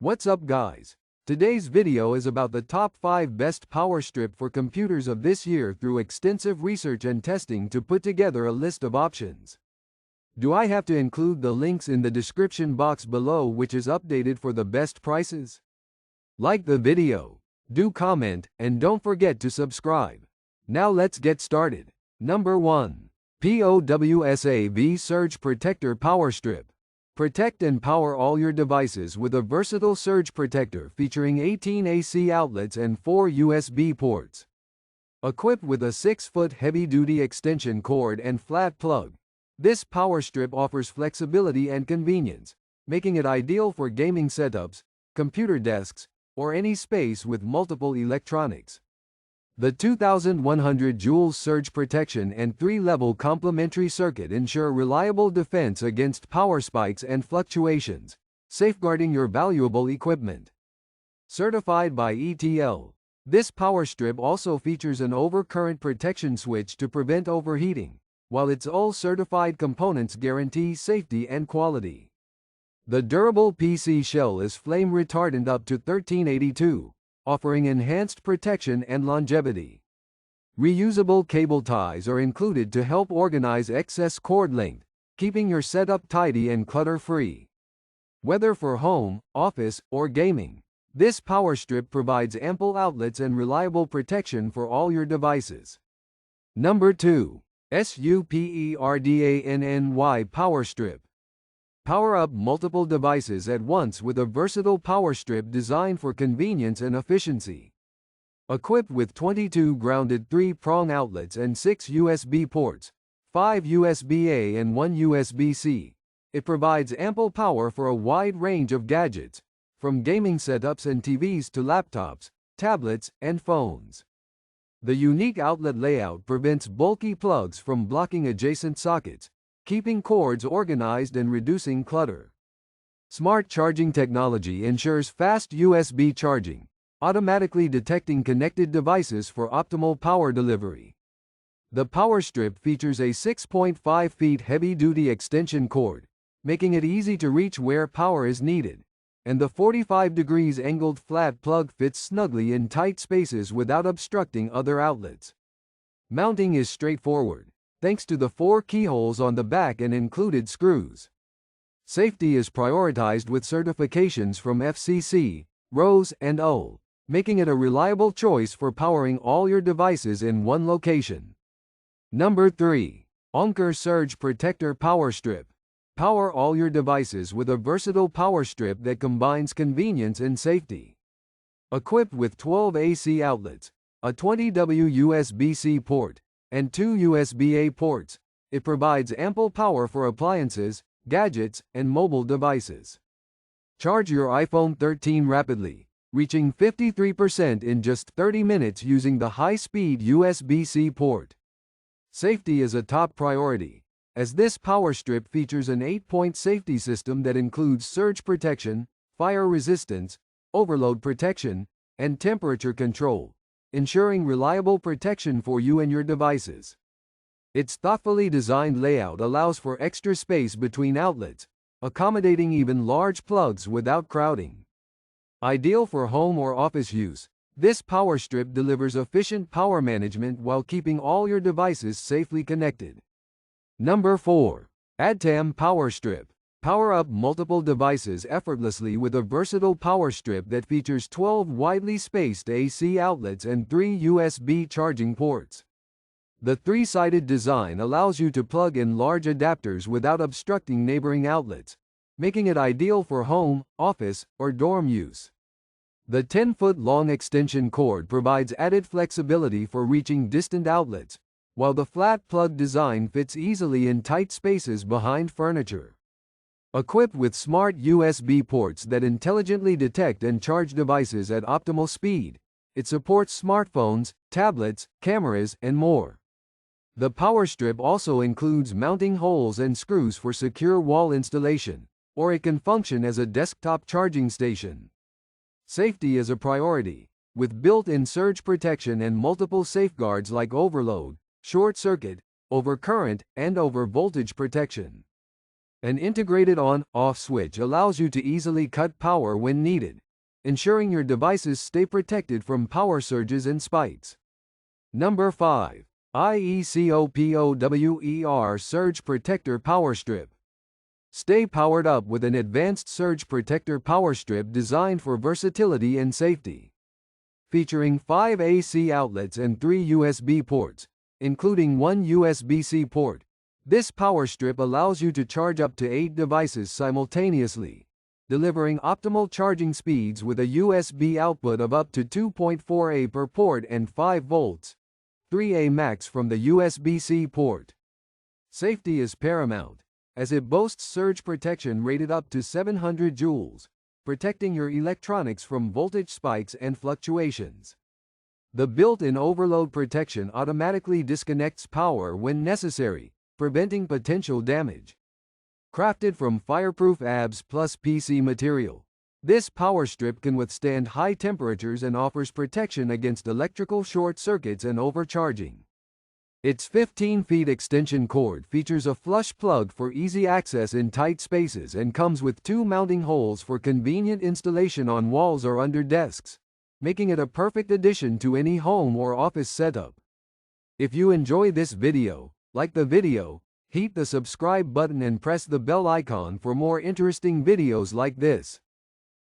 What's up guys? Today's video is about the top 5 best power strip for computers of this year through extensive research and testing to put together a list of options. Do I have to include the links in the description box below which is updated for the best prices? Like the video, do comment, and don't forget to subscribe. Now let's get started. Number 1. POWSAV Surge Protector Power Strip. Protect and power all your devices with a versatile surge protector featuring 18 AC outlets and 4 USB ports. Equipped with a 6-foot heavy-duty extension cord and flat plug, this power strip offers flexibility and convenience, making it ideal for gaming setups, computer desks, or any space with multiple electronics. The 2100 joules surge protection and 3-level complementary circuit ensure reliable defense against power spikes and fluctuations, safeguarding your valuable equipment. Certified by ETL, this power strip also features an overcurrent protection switch to prevent overheating, while its all certified components guarantee safety and quality. The durable PC shell is flame retardant up to 1382. Offering enhanced protection and longevity. Reusable cable ties are included to help organize excess cord length, keeping your setup tidy and clutter-free. Whether for home, office, or gaming, this power strip provides ample outlets and reliable protection for all your devices. Number 2. SUPERDANNY Power Strip. Power up multiple devices at once with a versatile power strip designed for convenience and efficiency. Equipped with 22 grounded 3-prong outlets and 6 USB ports, 5 USB-A and 1 USB-C, it provides ample power for a wide range of gadgets, from gaming setups and TVs to laptops, tablets, and phones. The unique outlet layout prevents bulky plugs from blocking adjacent sockets, keeping cords organized and reducing clutter. Smart charging technology ensures fast USB charging, automatically detecting connected devices for optimal power delivery. The power strip features a 6.5 feet heavy-duty extension cord, making it easy to reach where power is needed, and the 45 degrees angled flat plug fits snugly in tight spaces without obstructing other outlets. Mounting is straightforward, thanks to the 4 keyholes on the back and included screws. Safety is prioritized with certifications from FCC, RoHS, and OHL, making it a reliable choice for powering all your devices in one location. Number 3. Anker Surge Protector Power Strip. Power all your devices with a versatile power strip that combines convenience and safety. Equipped with 12 AC outlets, a 20W USB-C port, and 2 USB-A ports, it provides ample power for appliances, gadgets, and mobile devices. Charge your iPhone 13 rapidly, reaching 53% in just 30 minutes using the high-speed USB-C port. Safety is a top priority, as this power strip features an 8-point safety system that includes surge protection, fire resistance, overload protection, and temperature control, ensuring reliable protection for you and your devices. Its thoughtfully designed layout allows for extra space between outlets, accommodating even large plugs without crowding. Ideal for home or office use, this power strip delivers efficient power management while keeping all your devices safely connected. Number 4. Addtam Power Strip. Power up multiple devices effortlessly with a versatile power strip that features 12 widely spaced AC outlets and 3 USB charging ports. The 3-sided design allows you to plug in large adapters without obstructing neighboring outlets, making it ideal for home, office, or dorm use. The 10-foot-long extension cord provides added flexibility for reaching distant outlets, while the flat plug design fits easily in tight spaces behind furniture. Equipped with smart USB ports that intelligently detect and charge devices at optimal speed, it supports smartphones, tablets, cameras, and more. The power strip also includes mounting holes and screws for secure wall installation, or it can function as a desktop charging station. Safety is a priority, with built-in surge protection and multiple safeguards like overload, short circuit, overcurrent, and overvoltage protection. An integrated on/off switch allows you to easily cut power when needed, ensuring your devices stay protected from power surges and spikes. Number 5. IECOPOWER Surge Protector Power Strip. Stay powered up with an advanced surge protector power strip designed for versatility and safety. Featuring 5 AC outlets and 3 USB ports, including one USB-C port, this power strip allows you to charge up to 8 devices simultaneously, delivering optimal charging speeds with a USB output of up to 2.4 A per port and 5 volts, 3 A max from the USB-C port. Safety is paramount, as it boasts surge protection rated up to 700 joules, protecting your electronics from voltage spikes and fluctuations. The built-in overload protection automatically disconnects power when necessary, preventing potential damage. Crafted from fireproof ABS plus PC material, this power strip can withstand high temperatures and offers protection against electrical short circuits and overcharging. Its 15 feet extension cord features a flush plug for easy access in tight spaces and comes with 2 mounting holes for convenient installation on walls or under desks, making it a perfect addition to any home or office setup. If you enjoy this video, like the video, hit the subscribe button and press the bell icon for more interesting videos like this.